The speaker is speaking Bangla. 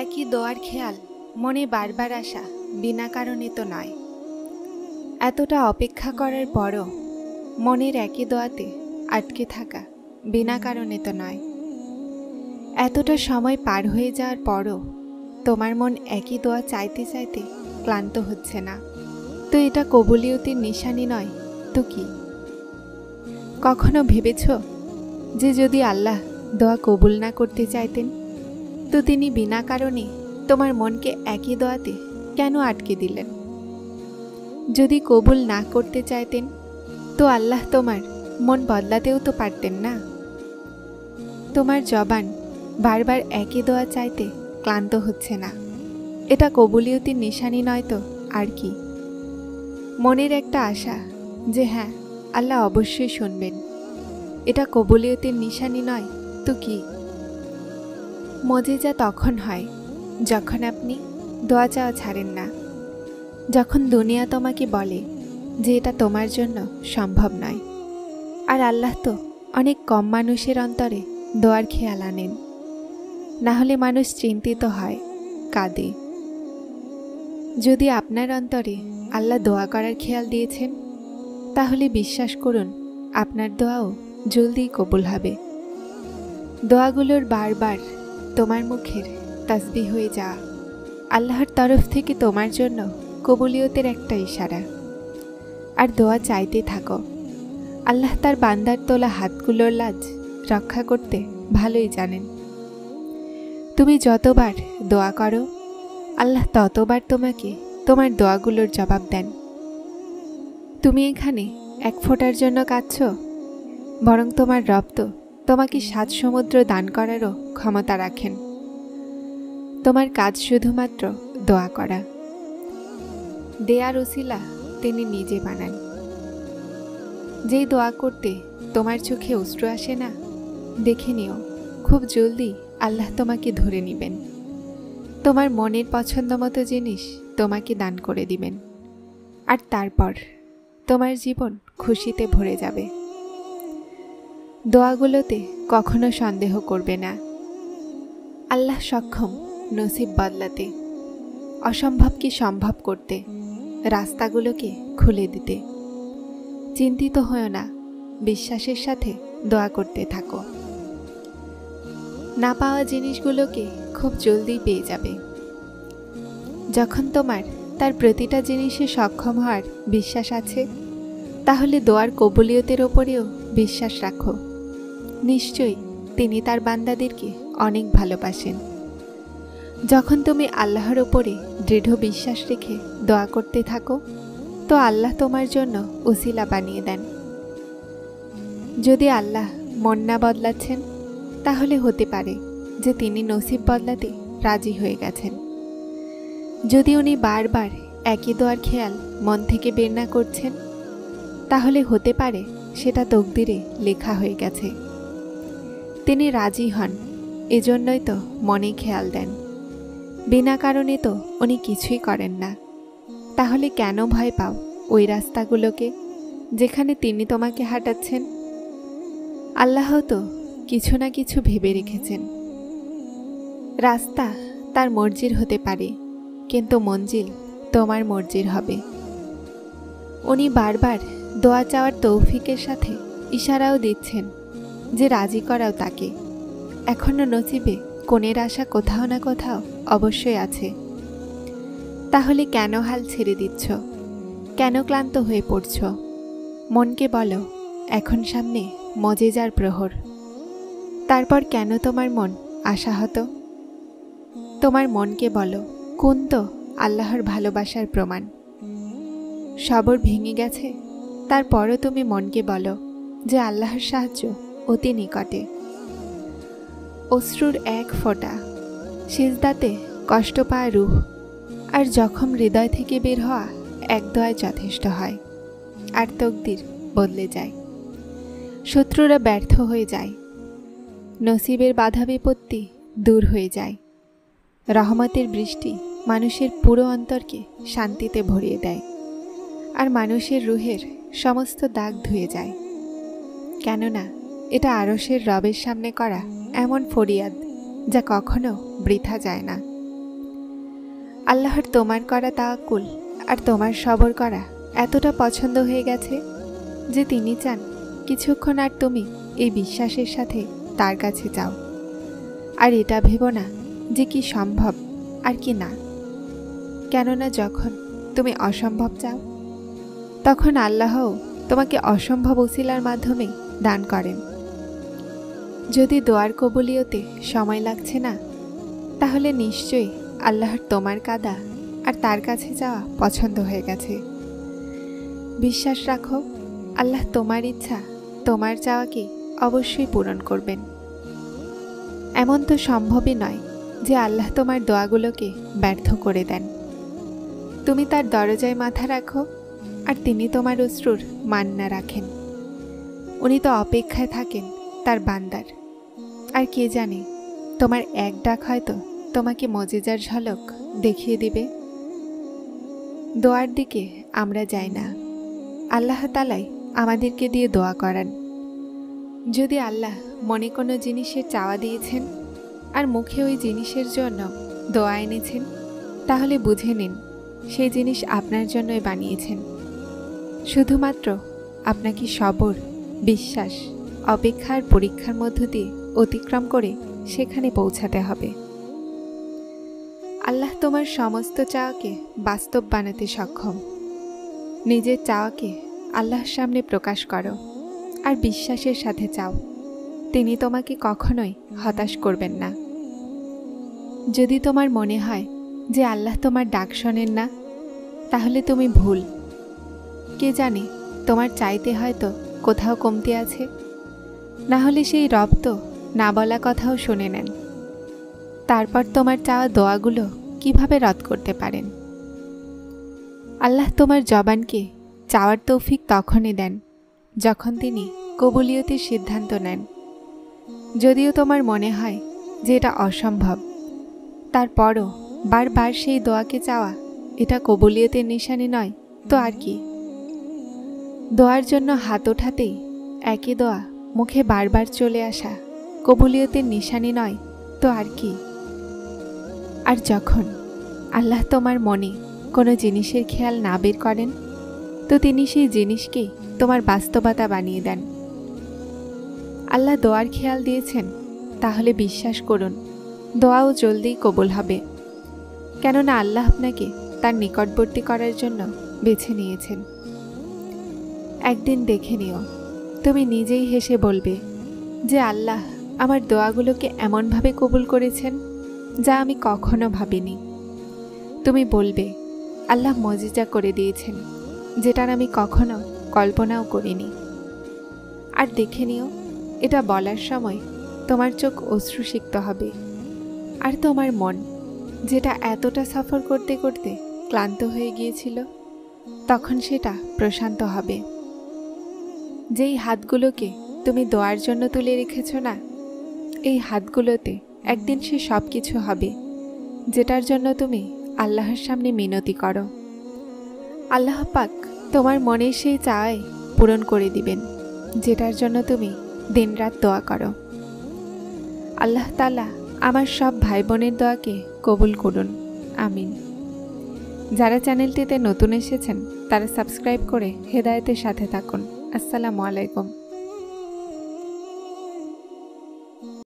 একই দোয়ার খেয়াল মনে বারবার আসা বিনা কারণে তো নয়। এতটা অপেক্ষা করার পরও মনের একই দোয়াতে আটকে থাকা বিনা কারণে তো নয়। এতটা সময় পার হয়ে যাওয়ার পরও তোমার মন একই দোয়া চাইতে চাইতে ক্লান্ত হচ্ছে না, তো এটা কবুলিয়তের নিশানি নয় তো কি? কখনো ভেবেছ যে যদি আল্লাহ দোয়া কবুল না করতে চাইতেন তো তিনি বিনা কারণে তোমার মনকে একই দোয়াতে কেন আটকে দিলেন? যদি কবুল না করতে চাইতেন তো আল্লাহ তোমার মন বদলাতেও তো পারতেন না। তোমার জবান বারবার একই দোয়া চাইতে ক্লান্ত হচ্ছে না, এটা কবুলিয়তের নিশানি নয় তো আর কি? মনের একটা আশা যে হ্যাঁ আল্লাহ অবশ্যই শুনবেন, এটা কবুলিয়তের নিশানি নয় তো কি? মজেজা তখন হয় যখন আপনি দোয়া চাওয়া ছাড়েন না, যখন দুনিয়া তোমাকে বলে যে এটা তোমার জন্য সম্ভব নয়। আর আল্লাহ তো অনেক কম মানুষের অন্তরে দোয়ার খেয়াল আনেন, না হলে মানুষ চিন্তিত হয়, কাঁদে। যদি আপনার অন্তরে আল্লাহ দোয়া করার খেয়াল দিয়েছেন তাহলে বিশ্বাস করুন আপনার দোয়াও জলদি কবুল হবে। দোয়াগুলোর বারবার তোমার মুখের তাসবিহ হয়ে যাওয়া আল্লাহর তরফ থেকে তোমার জন্য কবুলিয়তের একটা ইশারা। আর দোয়া চাইতে থাকো, আল্লাহ তার বান্দার তোলা হাতগুলোর লাজ রক্ষা করতে ভালোই জানেন। তুমি যতবার দোয়া করো আল্লাহ ততবার তোমাকে তোমার দোয়াগুলোর জবাব দেন। তুমি এখানে এক ফোঁটার জন্য কাঁদছ, বরং তোমার রব তো তোমাকে 7 সমুদ্র দান করারও ক্ষমতা রাখেন। তোমার কাজ শুধুমাত্র দোয়া করা। দেয়ার ওসিলা তিনি নিজে বানান। যেই দোয়া করতে তোমার চোখে অশ্রু আসে না, দেখে নিও খুব জলদি আল্লাহ তোমাকে ধরে নেবেন, তোমার মনের পছন্দ মতো জিনিস তোমাকে দান করে দিবেন। আর তারপর তোমার জীবন খুশিতে ভরে যাবে। দোয়াগুলোতে কখনো সন্দেহ করবে না, আল্লাহ সক্ষম নসিব বদলাতে, অসম্ভবকে সম্ভব করতে, রাস্তাগুলোকে খুলে দিতে। চিন্তিত হও না, বিশ্বাসের সাথে দোয়া করতে থাকো। না পাওয়া জিনিসগুলোকে খুব জলদি পেয়ে যাবে। যখন তোমার তার প্রতিটা জিনিসে সক্ষম হওয়ার বিশ্বাস আছে তাহলে দোয়ার কবুলিয়তের ওপরেও বিশ্বাস রাখো। নিশ্চয়ই তিনি তার বান্দাদেরকে অনেক ভালোবাসেন। যখন তুমি আল্লাহর ওপরে দৃঢ় বিশ্বাস রেখে দোয়া করতে থাকো তো আল্লাহ তোমার জন্য উসিলা বানিয়ে দেন। যদি আল্লাহ মন না বদলাচ্ছেন তাহলে হতে পারে যে তিনি নসিব বদলাতে রাজি হয়ে গেছেন। যদি উনি বারবার একই দোয়ার খেয়াল মন থেকে বের না করছেন তাহলে হতে পারে সেটা তকদিরে লেখা হয়ে গেছে। তিনি রাজি হন, এজন্যই তো মনে খেয়াল দেন। বিনা কারণে তো উনি কিছুই করেন না। তাহলে কেন ভয় পাও ওই রাস্তাগুলোকে যেখানে তিনি তোমাকে হাঁটাচ্ছেন? আল্লাহ তো কিছু না কিছু ভেবে রেখেছেন। রাস্তা তার মর্জির হতে পারে, কিন্তু মঞ্জিল তোমার মর্জির হবে। উনি বারবার দোয়া চাওয়ার তৌফিকের সাথে ইশারাও দিচ্ছেন যে রাজি করাও তাকে। এখনো নসিবে কোণের আশা কোথাও না কোথাও অবশ্যই আছে। তাহলে কেন হাল ছেড়ে দিচ্ছ? কেন ক্লান্ত হয়ে পড়ছ? মনকে বলো এখন সামনে মজেজার প্রহর। তারপর কেন তোমার মন আশাহত? তোমার মনকে বলো কোন তো আল্লাহর ভালোবাসার প্রমাণ। সবর ভেঙে গেছে, তারপরও তুমি মনকে বলো যে আল্লাহর সাহায্য অতি নিকটে। অশ্রুর এক ফোঁটা, সিজদাতে কষ্ট পায় রূহ, আর জখম হৃদয় থেকে বের হওয়া এক দোয়ায় যথেষ্ট হয়। আর তকদির বদলে যায়, শত্রুরা ব্যর্থ হয়ে যায়, নসিবের বাধা বিপত্তি দূর হয়ে যায়। রহমতের বৃষ্টি মানুষের পুরো অন্তরকে শান্তিতে ভরিয়ে দেয়, আর মানুষের রুহের সমস্ত দাগ ধুয়ে যায়। কেননা এটা আরশের রবের সামনে করা এমন ফরিয়াদ যা কখনো বৃথা যায় না। আল্লাহর তোমার করা তাওয়াক্কুল আর তোমার সবর করা এতটা পছন্দ হয়ে গেছে যে তিনি চান কিছুক্ষণ আর তুমি এই বিশ্বাসের সাথে তার কাছে যাও। আর এটা ভেবো না যে কি সম্ভব আর কি না, কেননা যখন তুমি অসম্ভব চাও তখন আল্লাহও তোমাকে অসম্ভব উসিলার মাধ্যমে দান করেন। যদি দোয়ার কবুলিয়তে সময় লাগছে না, তাহলে নিশ্চয়ই আল্লাহর তোমার কাদা আর তার কাছে যাওয়া পছন্দ হয়ে গেছে। বিশ্বাস রাখো, আল্লাহ তোমার ইচ্ছা, তোমার চাওয়াকে অবশ্যই পূরণ করবেন। এমন তো সম্ভবই নয় যে আল্লাহ তোমার দোয়াগুলোকে ব্যর্থ করে দেন। তুমি তার দরজায় মাথা রাখো আর তিনি তোমার অশ্রুর মান না রাখেন। উনি তো অপেক্ষায় থাকেন তার বান্দার। আর কে জানে, তোমার এক ডাক হয়তো তোমাকে মজিজার ঝলক দেখিয়ে দিবে। দোয়ার দিকে আমরা যাই না, আল্লাহ তাআলাই আমাদেরকে দিয়ে দোয়া করান। যদি আল্লাহ মনে কোনো জিনিসের চাওয়া দিয়েছেন আর মুখে ওই জিনিসের জন্য দোয়া এনেছেন, তাহলে বুঝে নিন সেই জিনিস আপনার জন্যই বানিয়েছেন। শুধুমাত্র আপনাকে সবর, বিশ্বাস, অপেক্ষার পরীক্ষার মধ্য দিয়ে অতিক্রম করে সেখানে পৌঁছাতে হবে। আল্লাহ তোমার সমস্ত চাওয়াকে বাস্তব বানাতে সক্ষম। নিজের চাওয়াকে আল্লাহর সামনে প্রকাশ করো আর বিশ্বাসের সাথে চাও। তিনি তোমাকে কখনোই হতাশ করবেন না। যদি তোমার মনে হয় যে আল্লাহ তোমার ডাক শোনেন না, তাহলে তুমি ভুল। কে জানে, তোমার চাইতে হয়তো কোথাও কমতি আছে। না হলে সেই রব তো না বলা কথাও শুনে নেন। তারপর তোমার চাওয়া দোয়াগুলো কিভাবে রদ করতে পারেন? আল্লাহ তোমার জবানকে চাওয়ার তৌফিক তখনই দেন যখন তিনি কবুলিয়তের সিদ্ধান্ত নেন। যদিও তোমার মনে হয় যে এটা অসম্ভব, তারপরও বারবার সেই দোয়াকে চাওয়া এটা কবুলিয়তের নিশানি নয় তো আর কি? দোয়ার জন্য হাত ওঠাতেই একই দোয়া মুখে বারবার চলে আসা কবুলিয়তের নিশানি নয় তো আর কি? আর যখন আল্লাহ তোমার মনে কোনো জিনিসের খেয়াল না বের করেন, তো তিনি সেই জিনিসকেই তোমার বাস্তবতা বানিয়ে দেন। আল্লাহ দোয়ার খেয়াল দিয়েছেন, তাহলে বিশ্বাস করুন দোয়াও জলদিই কবুল হবে, কেননা আল্লাহ আপনাকে তার নিকটবর্তী করার জন্য বেছে নিয়েছেন। একদিন দেখে নিও, তুমি নিজেই হেসে বলবে যে আল্লাহ আমার দোয়াগুলোকে এমনভাবে কবুল করেছেন যা আমি কখনো ভাবিনি। তুমি বলবে আল্লাহ মজিজা করে দিয়েছেন যেটার আমি কখনো কল্পনাও করিনি। আর দেখে নিও, এটা বলার সময় তোমার চোখ অশ্রুসিক্ত হবে, আর তোমার মন যেটা এতটা সফর করতে করতে ক্লান্ত হয়ে গিয়েছিল, তখন সেটা প্রশান্ত হবে। যেই হাতগুলোকে তুমি দোয়ার জন্য তুলে রেখেছ না, এই হাতগুলোতে একদিন সে সব কিছু হবে যেটার জন্য তুমি আল্লাহর সামনে মিনতি করো। আল্লাহ পাক তোমার মনের সেই চাওয়াই পূরণ করে দিবেন যেটার জন্য তুমি দিনরাত দোয়া করো। আল্লাহ তাআলা আমার সব ভাই বোনের দোয়াকে কবুল করুন, আমিন। যারা চ্যানেলটিতে নতুন এসেছেন তারা সাবস্ক্রাইব করে হেদায়েতের সাথে থাকুন। আসসালামু আলাইকুম।